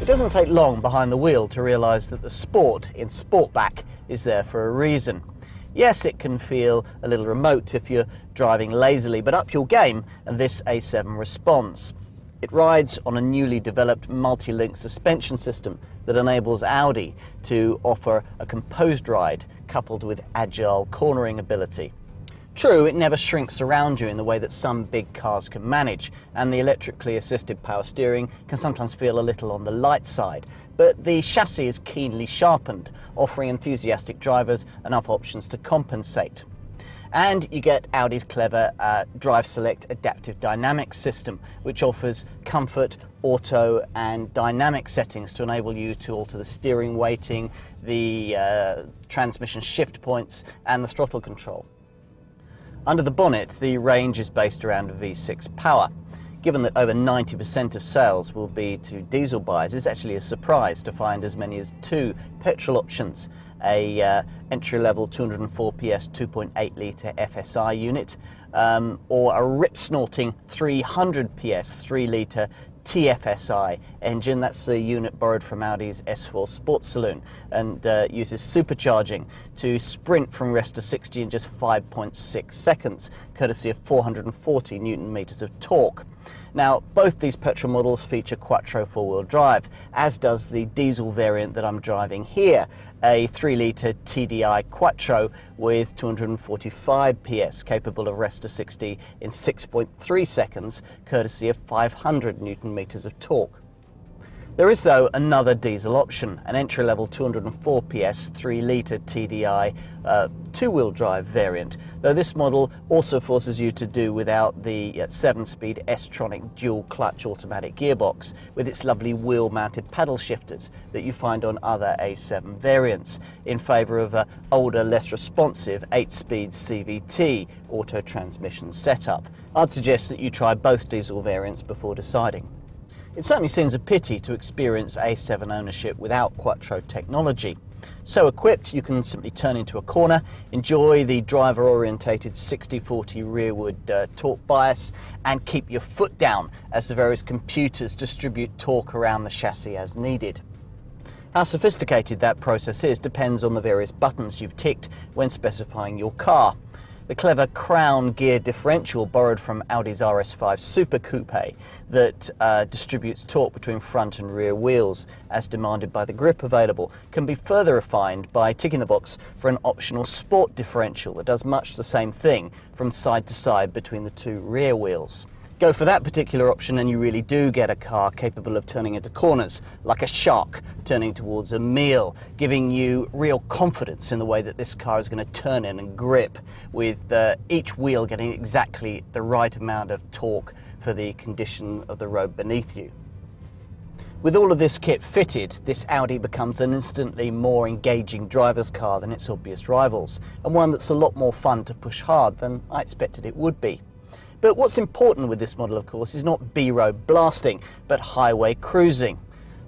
It doesn't take long behind the wheel to realise that the sport in Sportback is there for a reason. Yes, it can feel a little remote if you're driving lazily, but up your game and this A7 responds. It rides on a newly developed multi-link suspension system that enables Audi to offer a composed ride coupled with agile cornering ability. True, it never shrinks around you in the way that some big cars can manage, and the electrically assisted power steering can sometimes feel a little on the light side, but the chassis is keenly sharpened, offering enthusiastic drivers enough options to compensate. And you get Audi's clever Drive Select adaptive dynamics system, which offers comfort, auto and dynamic settings to enable you to alter the steering weighting, the transmission shift points and the throttle control. Under the bonnet, the range is based around V6 power. Given that over 90% of sales will be to diesel buyers, it's actually a surprise to find as many as two petrol options. A entry-level 204 PS 2.8 litre FSI unit or a rip-snorting 300 PS 3 litre TFSI engine. That's the unit borrowed from Audi's S4 Sports Saloon and uses supercharging to sprint from rest to 60 in just 5.6 seconds, courtesy of 440 Newton meters of torque. Now, both these petrol models feature quattro four-wheel drive, as does the diesel variant that I'm driving here, a 3-litre TDI quattro with 245 PS, capable of rest to 60 in 6.3 seconds, courtesy of 500 Newton meters of torque. There is, though, another diesel option, an entry-level 204 PS 3-litre TDI two-wheel drive variant, though this model also forces you to do without the 7-speed S-tronic dual-clutch automatic gearbox with its lovely wheel-mounted paddle shifters that you find on other A7 variants, in favour of an older, less responsive 8-speed CVT auto transmission setup. I'd suggest that you try both diesel variants before deciding. It certainly seems a pity to experience A7 ownership without quattro technology. So equipped, you can simply turn into a corner, enjoy the driver-orientated 60/40 rearward torque bias, and keep your foot down as the various computers distribute torque around the chassis as needed. How sophisticated that process is depends on the various buttons you've ticked when specifying your car. The clever crown gear differential borrowed from Audi's RS5 Super Coupe that distributes torque between front and rear wheels as demanded by the grip available can be further refined by ticking the box for an optional sport differential that does much the same thing from side to side between the two rear wheels. Go for that particular option and you really do get a car capable of turning into corners like a shark turning towards a meal, giving you real confidence in the way that this car is going to turn in and grip, with each wheel getting exactly the right amount of torque for the condition of the road beneath you. With all of this kit fitted, this Audi becomes an instantly more engaging driver's car than its obvious rivals, and one that's a lot more fun to push hard than I expected it would be. But what's important with this model, of course, is not B-road blasting, but highway cruising.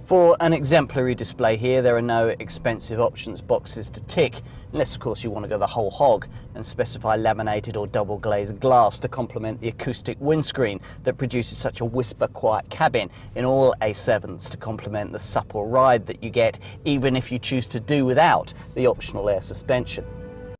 For an exemplary display here, there are no expensive options boxes to tick, unless of course you want to go the whole hog and specify laminated or double glazed glass to complement the acoustic windscreen that produces such a whisper quiet cabin in all A7s to complement the supple ride that you get, even if you choose to do without the optional air suspension.